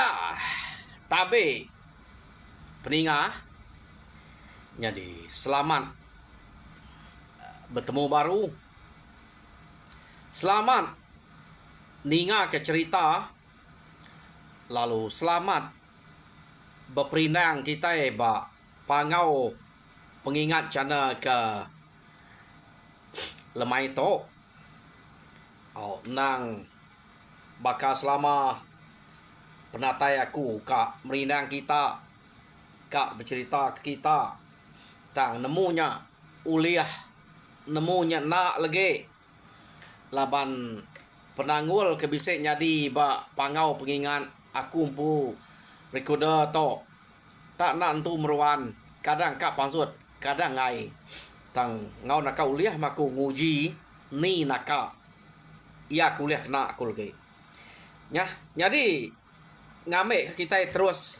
Ya, tapi peningah jadi selamat bertemu baru. Selamat ninga ke cerita. Lalu selamat berperindang kita ba pangau pengingat cana ke lemai to. Nang bakal selama penatai aku kak merindang kita, kak bercerita ke kita tang nemunya uliah, nemunya nak lagi laban penanggul kebisik nyadi ba pangau pengingat aku pu recorder to tak nak tu meruan kadang kak pasut kadang ngai tang ngau nak kau uliah maku nguji ni naka ia kuliah kena aku lagi nya jadi ngamek kita terus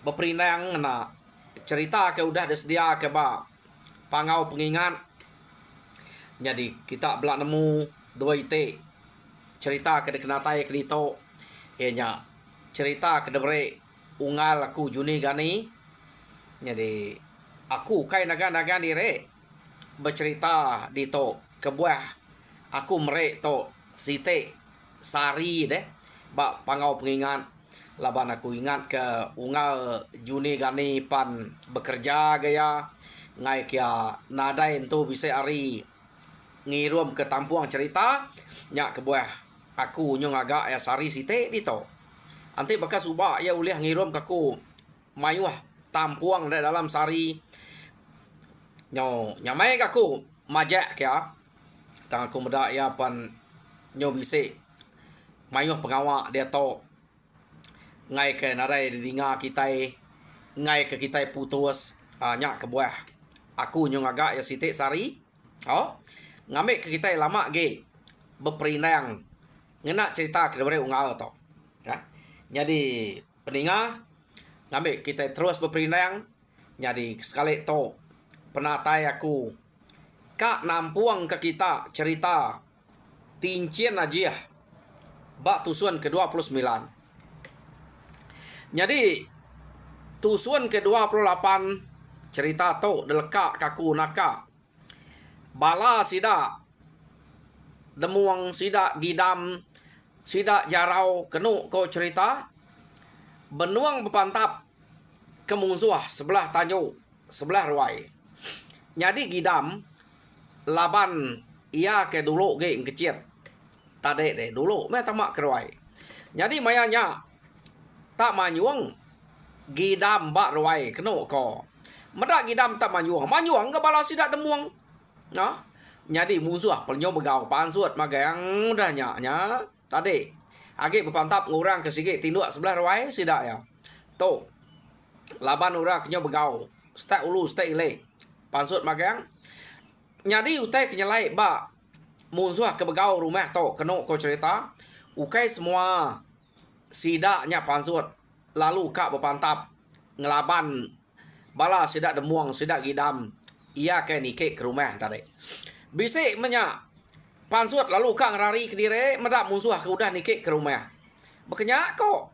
berperindang na cerita ke udah sedia ke ba pangau pengingat. Jadi kita belak nemu dua ite cerita ke kenatai ke dito nya cerita ke debre ungal aku juni gani. Jadi aku kai naga-naga dire bercerita dito ke buah aku merek to site sari deh ba pangau pengingat laban aku ingat ke ungal juni gani pan bekerja gaya ngai kia nadai tu bisa ari ngirum ke tampuang cerita nyak ke buah aku nyong agak ya sari site dito anti bekas ubah ya uliah ngirum ke aku mayuah tampuang dalam sari nyo nyamai ke aku majak kia tang aku medak ya pan nyo bisik mayuh pengawak dia to ngai ke narai dinga kita ngai ke kita putus nyak ke buah aku nyong agak ya site sari ngambil ke kita lama ge berperindang ngena cerita ke debre ungal to ya jadi peningah ngambil kita terus berperindang jadi sekali to penatai aku kak nampuang ke kita cerita tincien aja bak tusuan ke-29. Jadi tusuan ke-28 cerita to deleka kaku naka bala sida demuang sida gidam sida jarau kenu ko cerita benuang bepantap kemungsuah sebelah tanyo sebelah ruai. Jadi gidam laban ia ke dulu ge ngecet tade deh dulu me tamak keruai. Jadi mayanya tak manyuang gidam bak ruai kenu ko medak gidam tak manyuang ke bala sida demuang nah jadi musuh pelnyo begau pansuat magang dah nya tadi age berpantap ngurang ke sikit tinduk sebelah ruai sida ya to laban urang kenyo begau stak ulu stak ile pansuat magang nyadi utai kenyalai ba musuh ke begau rumah to keno ko cerita ukai semua sida nya pansuat lalu kak berpantap ngelaban bala sida demuang sida gidam ia ke nike ke rumah tadi bisik menya pansuat lalu kak ngerari ke dire medak musuh ke udah nike ke rumah bekenya kok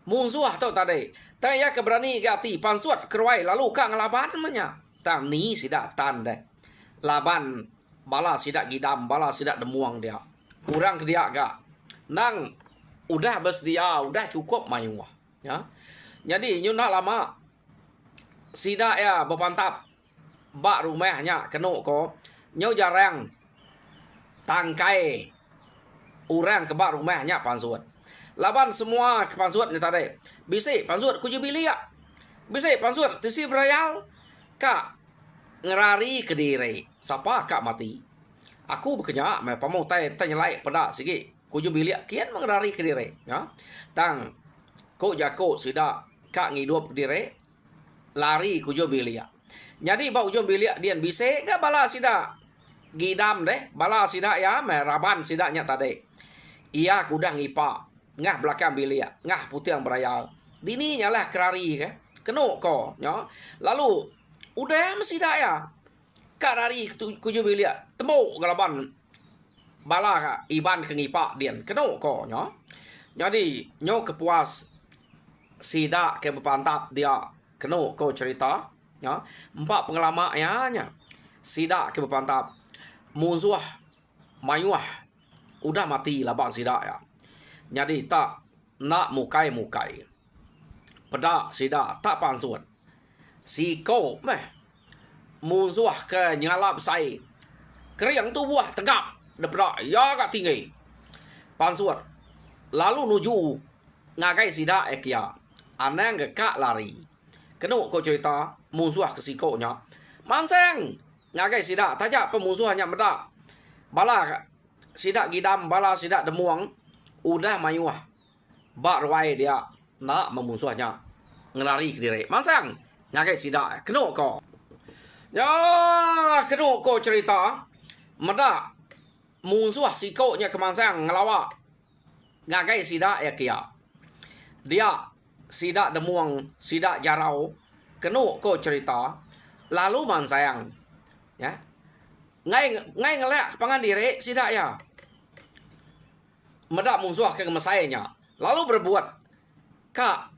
musuh to tadi tak ya keberani gati pansuat keruai lalu kak ngelaban menya tang ni sida tan deh laban bala sida gidam bala sida demuang dia kurang ke dia gak nang udah bersedia udah cukup mayuah ya jadi nyuna lama sida ya berpantap bak rumahnya kenu ko nyau jarang tangkai orang ke bak rumahnya pansuat laban semua ke pansuat ni tadi bisik pansuat kuju bilia bisik pansuat tisi berayal kak ngerari ke diri siapa kak mati aku bekerja me pamau tai tanyalai pada sigi kuju bilia kian mengerari ke diri ya tang ko jako sida kak ngidup diri lari kujo bilia. Jadi bau ujo bilia dian bise ga bala sida gidam deh bala sida ya meraban sidanya tadi. Ia kudah ngipa ngah belakang bilia ngah putih yang berayal. Dini nyalah kerari ke kenu ko ya. Lalu udah mesida ya. Kak lari kujo bilia temu galaban bala ka iban ke ngipa dian kenu ko ya. Jadi nyo kepuas sida ke bepantap dia keno ko cerita ya empat pengalaman ya nya sida ke bepantap musuh mayuah udah mati labang sida ya. Jadi tak nak mukai pada sida tak pansut si ko meh musuh ke nyalap sai keriang tu buah tegap daripada ya kat tinggi pansut lalu nuju ngagai sida ekia anang ke kak lari kenu ko cerita musuh ke sikonya manseng ngagai sida tajak pemusuhnya medak bala sida gidam bala sida demuang udah mayuah bak ruai dia nak memusuhnya ngelari ke diri mansang ngagai sida kenu ko ya kenu ko cerita medak musuh sikonya kemansang ngelawak ngagai sida ekia dia sida demuang sida jarau kenu ko cerita lalu mansayang ya ngai ngelak pangan diri sida ya medak musuh ke mesainya lalu berbuat kak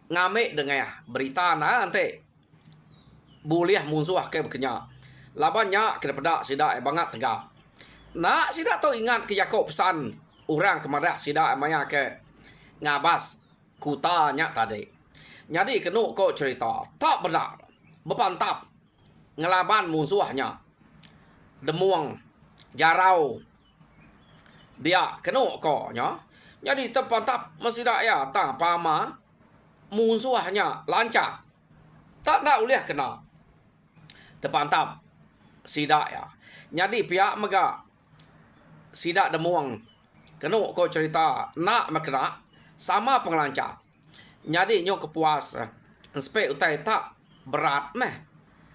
ngame dengan berita nanti buliah musuh ke bekenya labannya ke pedak sida banget tegap nak sida tu ingat ke Yakob pesan orang kemadak sida maya ke ngabas kutanya tadi. Jadi kenu ko cerita tak benar bepantap ngelaban musuhnya demuang jarau dia kenu ko nya. Jadi terpantap mesida ya tak pama musuhnya lancar tak nak uliah kena terpantap sida ya. Jadi pihak mega sida demuang kenu ko cerita nak makna sama pengelancar. Jadi nyo kepuas spe utai tak berat meh.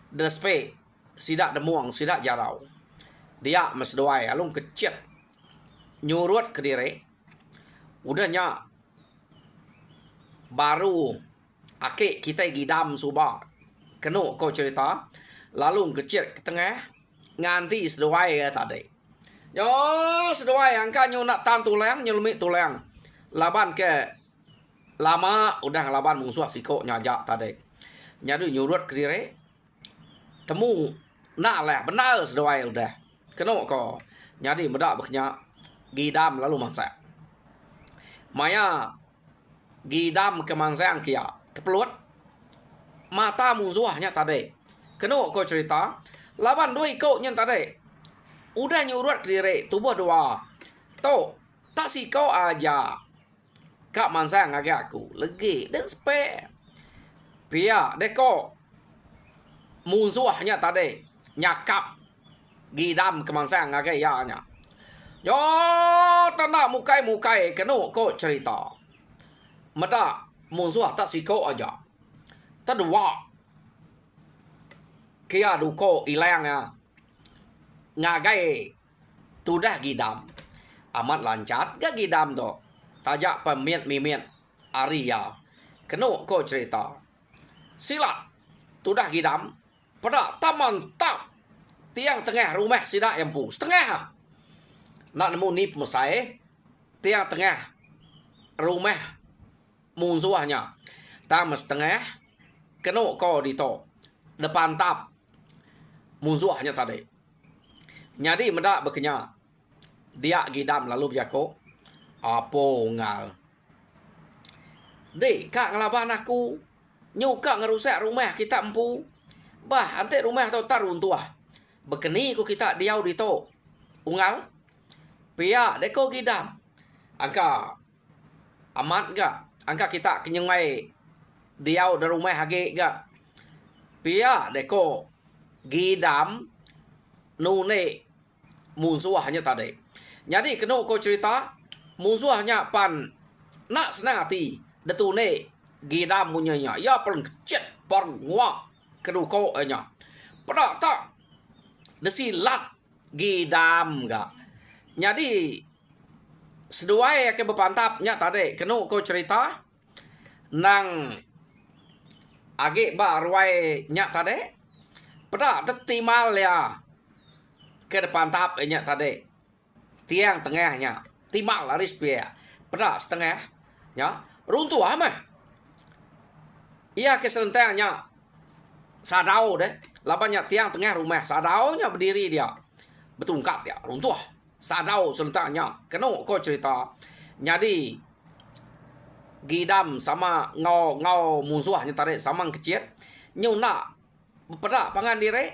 De spe sidak demuang sidak jarau. Dia mesdoai alung kecil nyurut ke diri. Udahnya baru akik kita gidam suba kenu ko cerita lalu kecil ke tengah nganti sedoai tadi. Yo sedoai angka nyo nak tan tulang nyelumit tulang. Laban ke lama udah laban musuh siko nyajak tadi. Nyadu nyurut ke diri. Temu nak lah benar sedoai udah. Kena ko. Jadi medak beknya gidam lalu masak. Maya gidam ke mansang kia kepelut mata musuhnya tadi. Kena ko cerita laban dua iko nyen tadi. Udah nyurut ke diri tubuh dua. To tak siko aja. Kak mansang agak aku legi dan spare. Pia deko musuhnya tadi nyakap gidam ke mansang agak ya nya. Yo tanah mukai kenu ko cerita. Meda musuh tak siko aja. Tadua kia duko ilang ya. Ngagai tudah gidam. Amat lancar gak gidam tu. Tajak pemiat Arya. Kenu ko cerita. Silat. Tudah gidam. Pada taman tak. Tiang tengah rumah sidak yang pu. Setengah. Nak nemu ni pemusai. Tiang tengah rumah musuhnya. Taman setengah. Kenu ko dito. Depan tap. Musuhnya tadi. Jadi mendak berkenya. Dia gidam lalu berjako. Apa ngal? Dek, kak ngelaban aku. Nyuka ngerusak rumah kita empu. Bah, ante rumah tau tarun tua. Bekeni ku kita diau di to. Ungal? Pia deko gidam. Angka amat gak? Angka kita kenyengai diau di rumah hage gak? Pia deko gidam nune musuhnya tadi. Jadi kena ko cerita musuhnya pan nak senang hati detune gidam punyanya ya paling kecil paling nguak keduko nya pada tak desilat gidam gak jadi seduai ke bepantapnya tadi kena ko cerita nang age ba ruai nya tadi pada detimal ya ke depan tap nya tadi tiang tengahnya timak laris pia pedak setengah, ya, runtuh mah. Ia keselentangnya sadau deh, labanya tiang tengah rumah, sadaunya berdiri dia, betungkat dia, runtuh. Sadau selentangnya, kena kau cerita. Jadi gidam sama ngau musuhnya tarik sama kecil, nyuna bepedak pangan diri,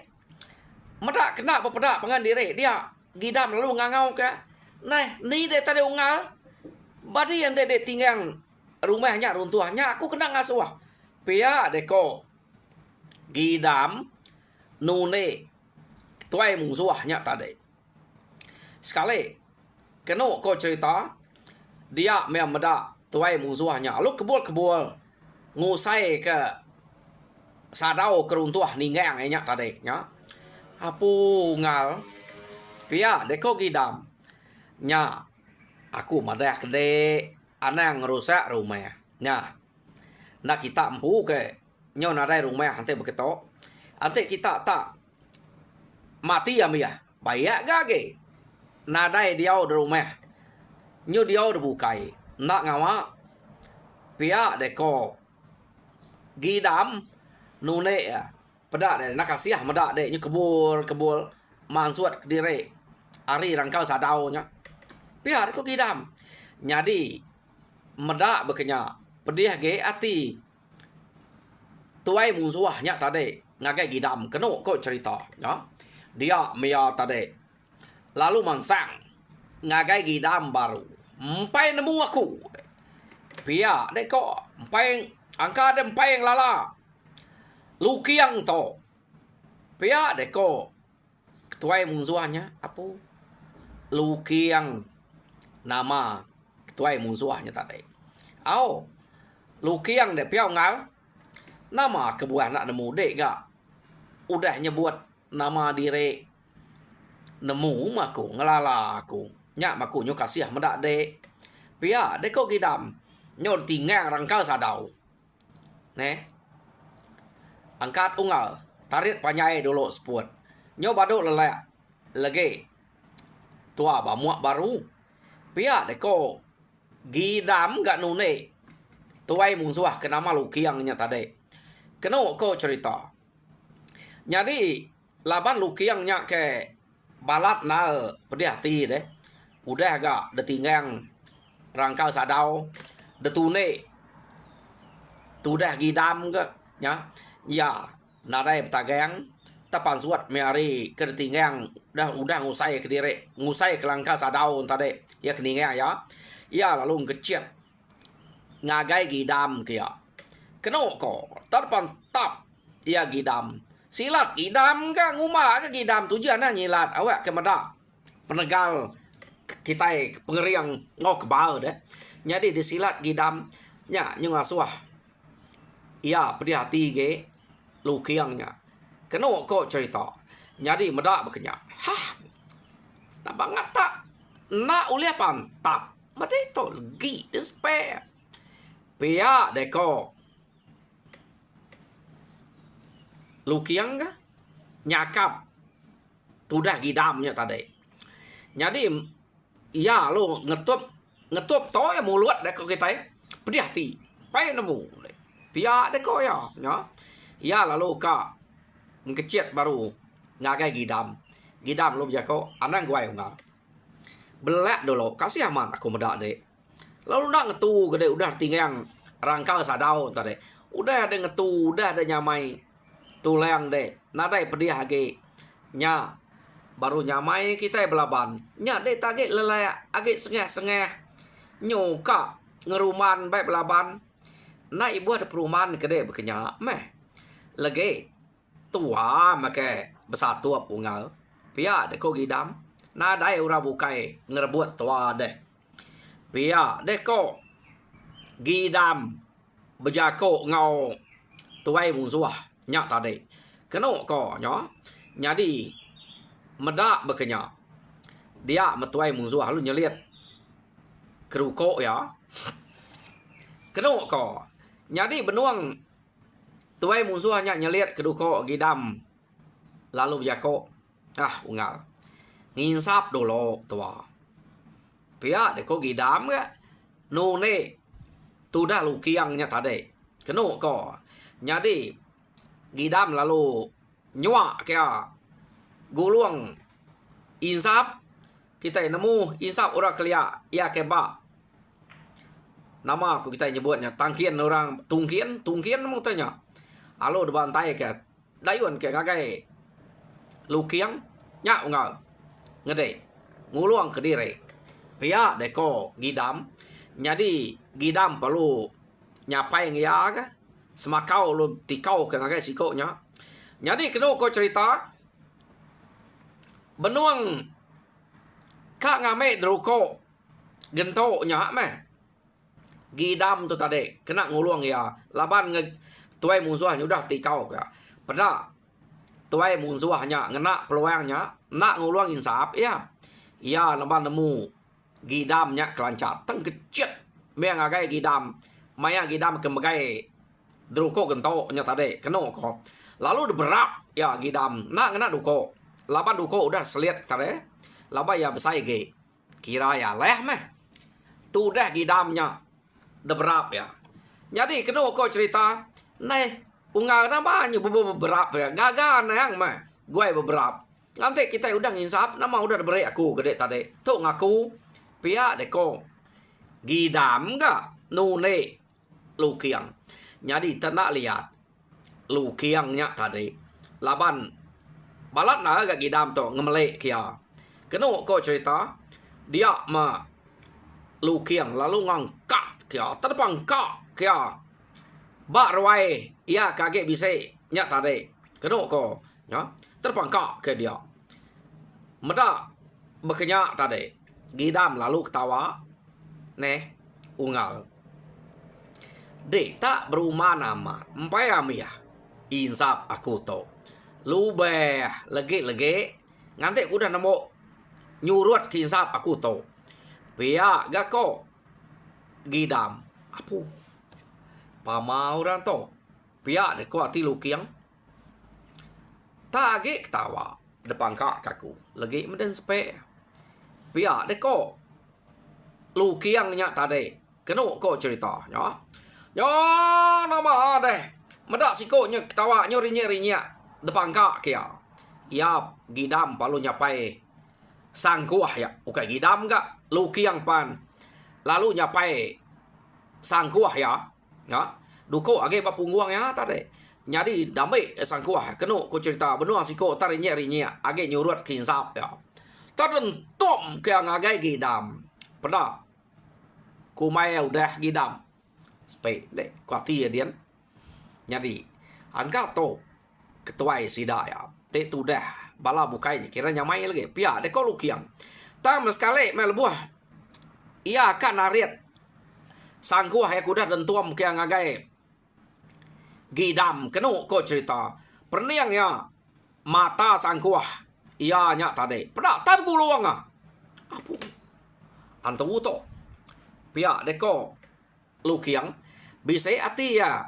medak kena bepedak pangan diri dia gidam lalu ngangau ke, nah ni dia tadi ungal, badi yang dia tinggal rumahnya runtuhnya, aku kena ngasuh, pia deko gidam nune tuai musuhnya tadi, sekali kena kau cerita dia memang medak tuai musuhnya, lalu kebul ngusai ke sadau keruntuh ninggang enya tadi nya apu ngal pia deko gidam nya aku madah kede anang rusak rumah nya nak kita empu ke nyo nadai rumah ante begitu ante kita tak mati ya mia bayak gage nadai diau di rumah nyo diau dibukai nak ngawa pia deko gidam nune ya pedak deh nak kasih medak deh nyu kebul mansuat kediri ari rangkau sadau nya pihak ko gidam nyadi medak bekenya pedih ge ati tuai musuhnya tadi ngagai gidam keno ko cerita ya dia mia tadi lalu mansang ngagai gidam baru empai nemu aku pihak dek ko empai angka de empai lala lukiang to pihak deko ketua musuhnya apa lukiang nama ketua musuhnya tadi lukiang de pihak ngal nama kebuah nak nemu dek gak udah nyebut nama diri nemu maku ngelala aku nyak maku nyo kasih medak dek pihak deko gidam nyo tinggal rangkal sadau ne angkat ungal tarik panyai dulu sport nyo baduk lelak lagi tua bamuak baru pia deko gidam gak nune tuai musuh ke nama lukiangnya tadi keno ko cerita jadi laban lukiangnya ke balat na pedih hati deh udah agak detinggang rangkal sadau detune tudah gidam ke nya ya nadai petagang tapan suat meari ketinggang udah ngusai ke diri ngusai ke langkah sadau tadi ya keningang ya lalu ngecet ngagai gidam kia keno ko tarpan tap ya gidam silat gidam ka nguma ke gidam tujuannya nyilat awak ke meda penegal kita pengeriang ngau kebal deh jadi disilat gidam nya ngasuh ya pedih hati ge lukiangnya keno ko cerita jadi medak bekenya tak banget tak nak ulia pantap made to legi despair pia deko lukiang ga nyakap tudah gidamnya tadi jadi ya lo ngetup to ya mulut deko kita pedih hati pai nemu pia deko ya lalu ka ngecet baru ngagai gidam lo jako anang gua enggak belak dulu kasih aman aku medak dek lalu nak ngetu gede udah tinggang rangkal sadau tadi udah ada ngetu udah ada nyamai tulang dek nadai pedih age nya baru nyamai kita belaban nya dek tage lelai age sengeh nyoka ngeruman baik belaban na ibu ada perumahan gede bekenya meh lagi tua make bersatu pungal pia deko gidam nadai ura bukai ngerebut tua deh pia deko gidam bejako ngau tuai musuh nyak tadi keno ko jadi medak bekenya dia metuai musuh lu nyeliat keruko ya keno ko jadi benuang tuai musuhnya nyeliat keduko gidam lalu jako ungal nginsap dulu tua pia deko gidam ga nune tu dah lu kiangnya tadi keno ko nyadi gidam lalu nyua kaya guluang insap kita nemu insap orang kelia ya keba nama aku kita nyebutnya tangkian orang tungkian mau tanya alo depan tai ke dayuan ke ngagai lu kiang nya ngal ngede nguluang ke diri pia deko gidam nyadi gidam perlu nyapai ngya ka semakau lu tikau ke ngagai sikonya nyadi keno ko cerita benuang kak ngame druko gento nya meh gidam tu tadi kena nguluang ya laban nge tuai musuhnya udah tikau ka pada tuai musuhnya ngena peluangnya nak nguluang insap ya ya laban nemu gidamnya kelancat teng kecet me ngagai gidam maya gidam kemegai druko gento nya tadi keno ko lalu berap ya gidam nak ngena duko laban duko udah seliat tadi laba ya besai ge kira ya leh meh tu dah gidamnya deberap ya jadi kena ko cerita nih unga namanya beberap ya gagal yang mah gue beberap nanti kita udah nginsap nama udah beri aku gede tadi tuh ngaku pihak deko gidam enggak nune lukiang jadi tenak lihat lukiangnya tadi laban balat na agak gidam to ngemelek kia kena ko cerita dia ma lukiang lalu ngangkat kia terbang kak kia bak rawai ya kaget bisa nya tadi kena ko ya terbang kak ke dia meda bekenyak tadi gidam lalu ketawa neh ungal dek tak berumah nama empai amia insap aku to lube lege ngantek udah nemu nyurut insap aku to pia gako gidam apu pamau orang to pia de ko ati lukiang tage ketawa depan kak kaku lagi meden sepe pia de ko lukiangnya tadi kena ko cerita ya ya nama deh medak sikonya ketawa nyorinya depan kak kia ya gidam palu nyapai sangkuah ya ukai gidam gak lukiang pan lalu nyapai sangkuah ya duko age papungguang ya tadi nyadi damai sangkuah keno ko cerita benua siko tarinya age nyurut kinsap ya tarentom ke ngagai gidam pada kumai udah gidam spe deh kuati ya dian nyadi angka to ketuai sida ya te tu dah bala bukai kira nyamai lagi pia de ko lukiang tam sekali melbuah ia akan narit sangkuah ya kuda dan tuam ke ngagai gidam kenu ko cerita perniang ya mata sangkuah ia nya tadi pada tam guluang apu antu to pia de ko lukiang bisa ati ya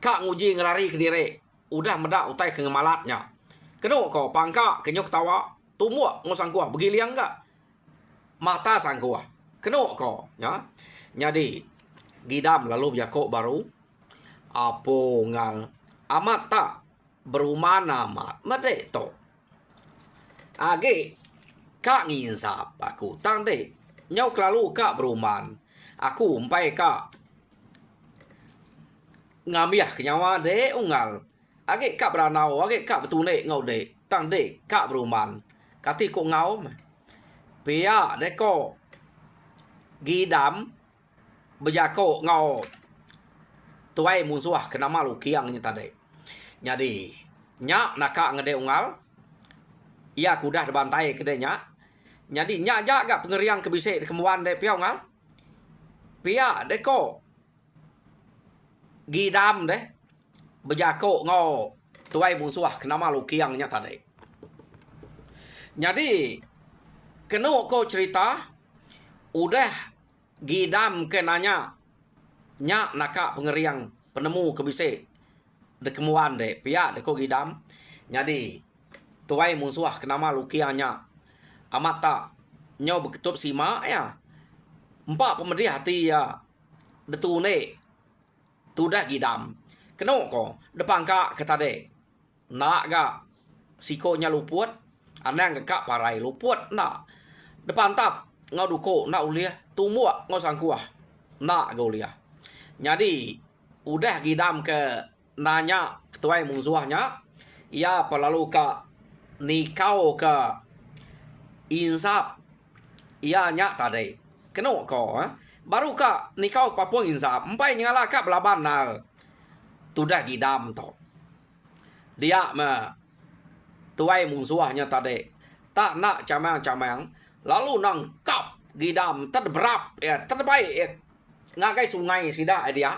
kak nguji ngelari ke diri udah medak utai ke ngemalatnya kenu ko pangka kenyok tawa tumua ngosangkuah begiliang enggak mata sangkuah kenu ko ya nyadi gidam lalu jako baru apo ngal amat tak berumah nama mede to age kak nginsap aku tande nyau lalu kak beruman aku umpai kak ngamiah kenyawa de ungal age kak beranau age kak betune ngau de tande kak beruman kati ko ngau pia de ko gidam bejako ngau tuai musuh kena malu kiangnya tadi jadi nya naka ngede ungal ia kudah dibantai kedenya jadi nya jaga pengeriang kebise kemuan de pia ungal pia de ko gidam de bejako ngau tuai musuh kena malu kiangnya tadi jadi kena ko cerita udah gidam kenanya nya naka pengeriang penemu kebise de kemuan de pia de ko gidam jadi tuai musuh kena malu kiangnya amata nyo beketup sima ya empat pemedih hati ya detune tudah gidam keno ko depan ka kata de nak ga sikonya luput anang ka parai luput nak depan tap ngau duko nak ulia tumua ngau sangkuah nak ga ulia jadi udah gidam ke nanya ketua musuhnya ia pelalu ka nikau ke insap ia nyak tadi keno ko baru ka nikau papung insap empai nyala ka belaban nal tudah gidam to dia ma tuai musuhnya tadi tak nak camang-camang lalu nangkap gidam terberap ya terbaik ya ngagai sungai sida dia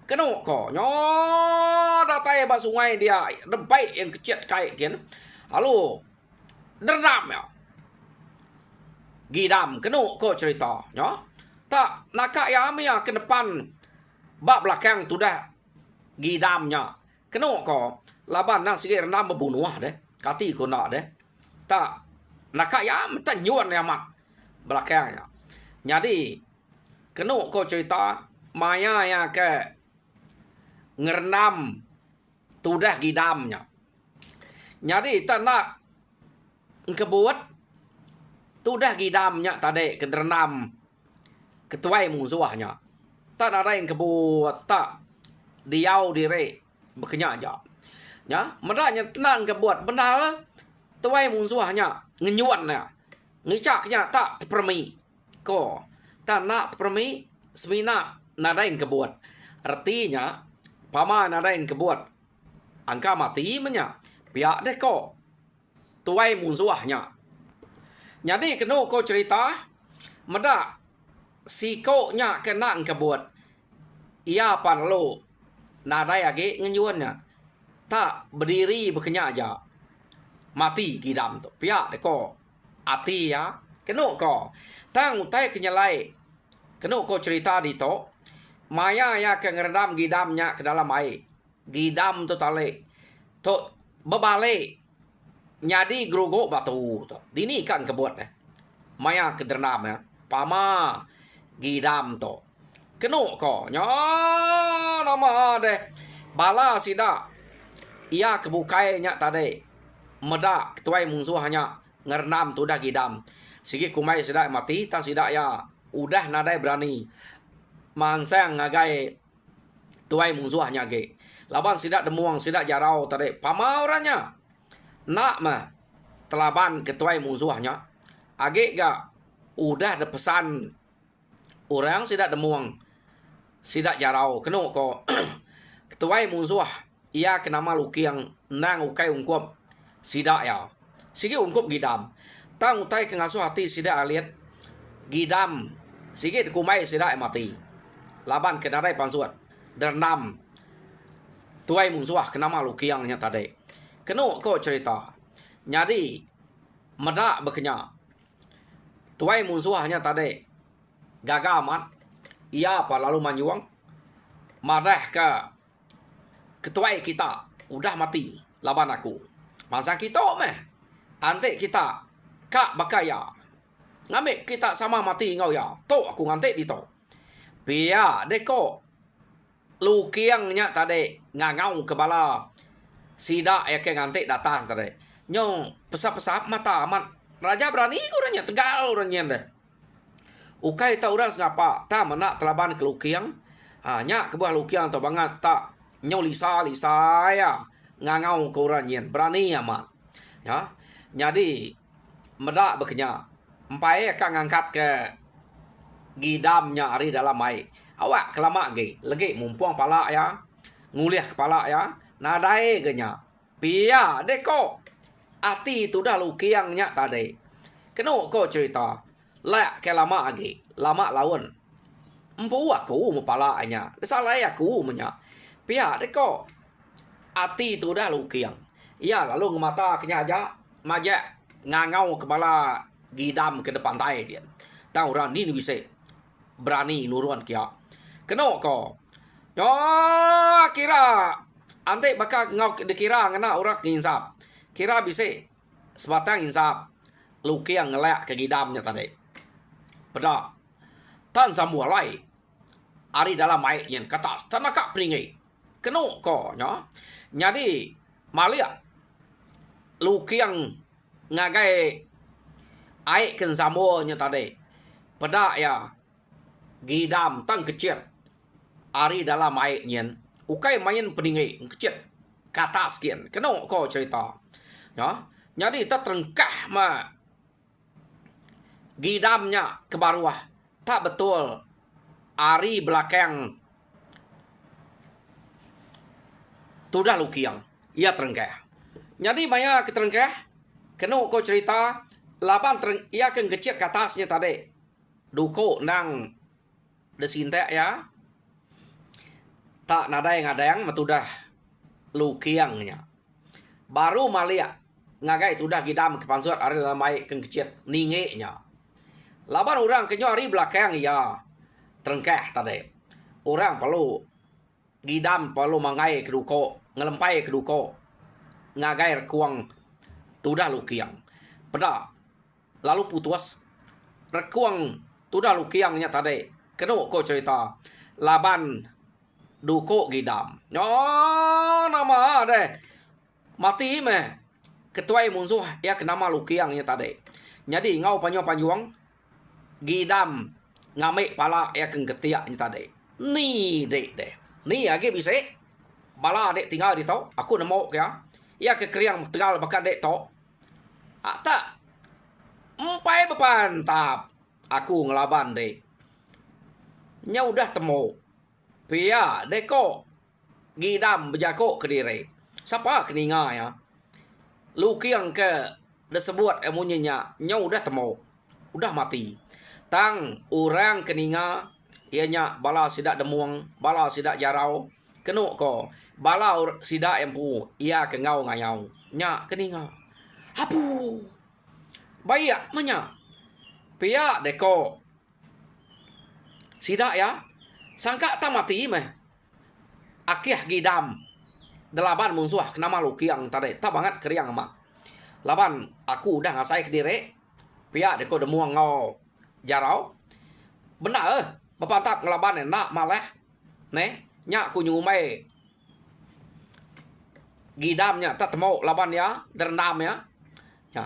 keno ko nyo datai ba sungai dia terbaik yang kecil kai kian lalu derdam ya gidam keno ko cerita nyo tak nak ya mia ke depan bak belakang tudah gidamnya keno ko laban nang sikit rendam berbunuh deh kati ko nak deh tak nak ya minta nyuan ya mak belakangnya jadi keno ko cerita maya ya ke ngerendam tudah gidamnya jadi tak nak kebuat tudah gidamnya tadi kerenam ketuai musuhnya tak ada yang kebuat tak diau dire bekerja aja ya meranya tenang kebuat benar tuai musuhnya ngenyuannya ngicaknya tak terpermi ko tak nak terpermi semina nada yang kebuat artinya pama nada yang kebuat angka mati menya pihak deh ko tuai musuhnya jadi kena ko cerita meda sikonya kena kebuat ia pan lo nada lagi ngenyuannya tak berdiri bekerja aja mati gidam tu pihak deh ko ati ya kena ko tang utai kenyalai kena ko cerita di to maya ya ke ngerendam gidamnya ke dalam air gidam tu tale tu bebalik nyadi grogo batu tu dini kan kebuat deh maya ke dernam ya pama gidam tu kena ko nya nama deh bala sida ia kebukainya tadi meda ketuai musuh hanya ngernam tu dah gidam sigi kumai sida mati tang sida ya udah nadai berani mansang ngagai tuai musuhnya ge laban sida demuang sida jarau tadi pama orangnya nak mah telaban ketuai musuhnya age ga udah ada pesan orang sida demuang sida jarau kena ko ketuai musuh ia kena malu kiang nang ukai ungkup sida ya sigi ungkup gidam tang utai kengasuh hati sida aliat gidam sigi kumai sida mati laban kena rai pansuat dernam tuai musuh kena malu kiangnya tadi kena ko cerita jadi meda bekenya tuai musuhnya tadi gagal mat ia apa lalu manyuang marah ke ketuai kita udah mati laban aku masa kita meh ante kita kak bakaya ngambil kita sama mati ngau ya to aku ngante di to pia deko lukiangnya tadi ngangau kepala sida ya ke ngante datas tadi nyong pesap-pesap mata amat raja berani kurangnya tegal orangnya deh ukai tak orang sengapa tak menak telaban ke lukiang hanya kebuah lukiang atau banget tak nyong lisa ya ngangau ke orangnya berani amat ya jadi medak bekenya empai akan ngangkat ke gidamnya hari dalam air awak kelama ge lagi mumpung pala ya nguliah kepala ya nadai genya pia deko ati tu dah lukiangnya tadi kena ko cerita la ke lama age lama lawan empu aku mepala nya salah aku menya pia deko ati tu dah lukiang ya lalu mata kenya aja maja ngangau kepala gidam ke depan tai dia tahu orang ni bisa berani nuruan kia kena ko yo kira ante bakal ngau dikira ngena orang insap kira bisa sebatang insap luki yang ngelak ke gidamnya tadi pada tan zamulai ari dalam mai nyen kata tanaka pringai keno ko nya nyadi malia lukiang ngagai ai ken zamo nya tade pada ya gidam tang kecil ari dalam mai nyen ukai main pringai kecil kata sekian keno ko cerita ya nyadi ta terengkah ma gidamnya ke bawah tak betul ari belakang tudah lukiang ia terengkah jadi maya keterengkah keno ko cerita laban ia kan kecil ke atasnya tadi duko nang desinte ya tak nadai ngadang matudah lukiangnya baru malia ngagai tudah gidam ke pansut ari lamai kan kecil ninge nya laban orang kenyo ari belakang ya terengkah tadi orang perlu gidam perlu mangai ke duko ngelempai ke duko ngagai rekuang tudah lukiang pada lalu putus rekuang tudah lukiangnya tadi keno ko cerita laban duko gidam nama deh mati meh ketuai musuh ya kenama lukiangnya tadi jadi ngau panjuang gidam ngame pala ya keng ketiaknya tadi ni dek deh ni age bisa bala dek tinggal di tau aku nemu ya ke kriang tinggal bakat dek tau tak empai bepantap aku ngelaban dek nya udah temu pia deko gidam bejako kediri siapa keninga ya lukiang ke disebut emunya nya udah temu udah mati tang orang keninga ianya bala sidak demuang bala sidak jarau kenu ko bala sidak empu ia ke ngau ngayau nya keninga apu bayak menya pia deko sidak ya sangka tak mati meh akih gidam delapan musuh kenama lukiang tadi tak banget keriang mak laban aku udah ngasai ke diri pihak deko demuang ngau jarau benar bepantap ngelaban enak malah nyak ku nyumai gidamnya tak temu laban ya derendam ya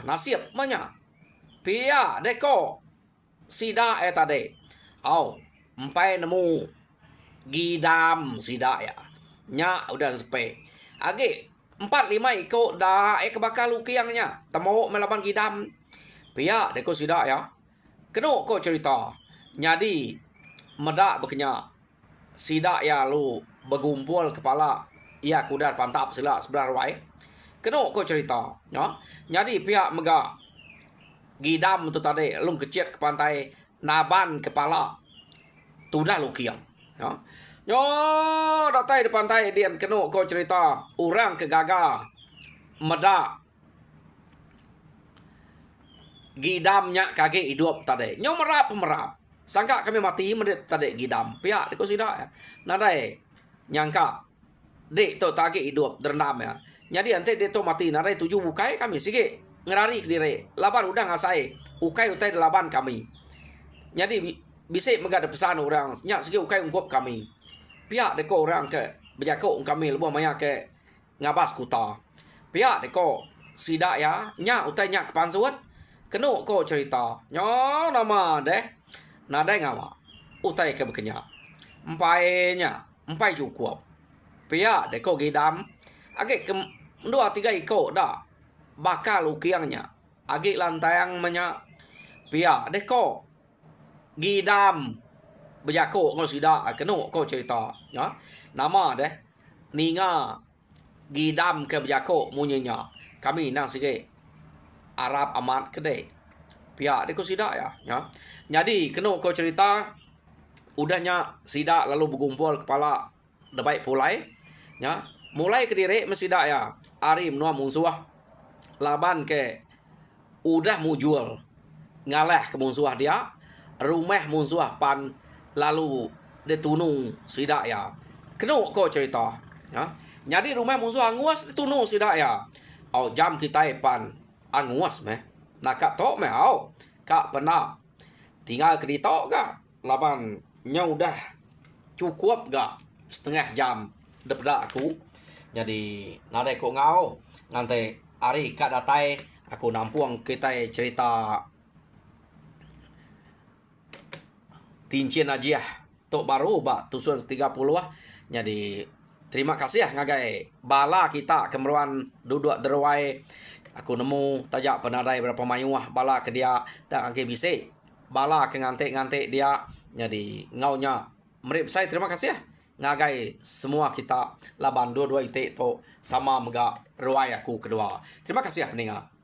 nasib manya pihak deko sida tadi empai nemu gidam sida ya nya udah sepe age 4-5 ikut dah kebakar lukiangnya temu melaban gidam pihak deko sida ya keno ko cerita nyadi medak bekenya sida ya lu bergumpul kepala ia kuda pantap sila sebelah rawai keno ko cerita ya nyadi pihak mega gidam tu tadi lung kecil ke pantai naban kepala tudah lukiang ya yo datai di pantai dian keno ko cerita orang kegaga medak gidamnya kage hidup tadi nyo merap sangka kami mati mendet tadi gidam pihak deko sida nadai nyangka dek to tage hidup derendam ya jadi ante dek to mati nadai tuju bukai kami sige ngerari ke diri laban udah ngasai ukai utai laban kami jadi bisa megada pesan orang nyak sige ukai ungkop kami pihak deko orang ke bejako kami lebuh maya ke ngabas kuta pihak deko sida ya nyak utai nyak kepansuat keno ko cerita nyo nama deh nadai ngama utai ke bekenya empai cukup pihak deko gidam age ke 2-3 iko dah bakal lukiangnya age lantayang menya pihak deko gidam bejako ngol sida keno ko cerita ya nama deh ninga gidam ke bejako munyenya kami nang sige Arab amat kedai pihak deko sida ya jadi keno ko cerita udahnya sida lalu bergumpul kepala debai pulai ya mulai ke diri mesida ya ari menua musuh laban ke udah mujual ngalah ke musuh dia rumah musuh pan lalu ditunung sida ya keno ko cerita ya jadi rumah musuh anguas ditunung sida ya jam kita pan anguas meh nak tok meh kak pernah tinggal ke ditok ga laban nyau dah cukup gak setengah jam daripada aku. Jadi nadai ko ngau ngantai hari kak datai aku nampung kita cerita tincin aja tok baru ba tusun 30 ah. Jadi terima kasih ya ngagai bala kita kemeruan duduk derwai. Aku nemu tajak penadai berapa mayuah bala ke dia tak age bisik. Bala ke ngantek-ngantek dia. Jadi ngaunya merip saya terima kasih ya ngagai semua kita laban dua-dua itik to sama mega ruai aku kedua. Terima kasih ya pendengar.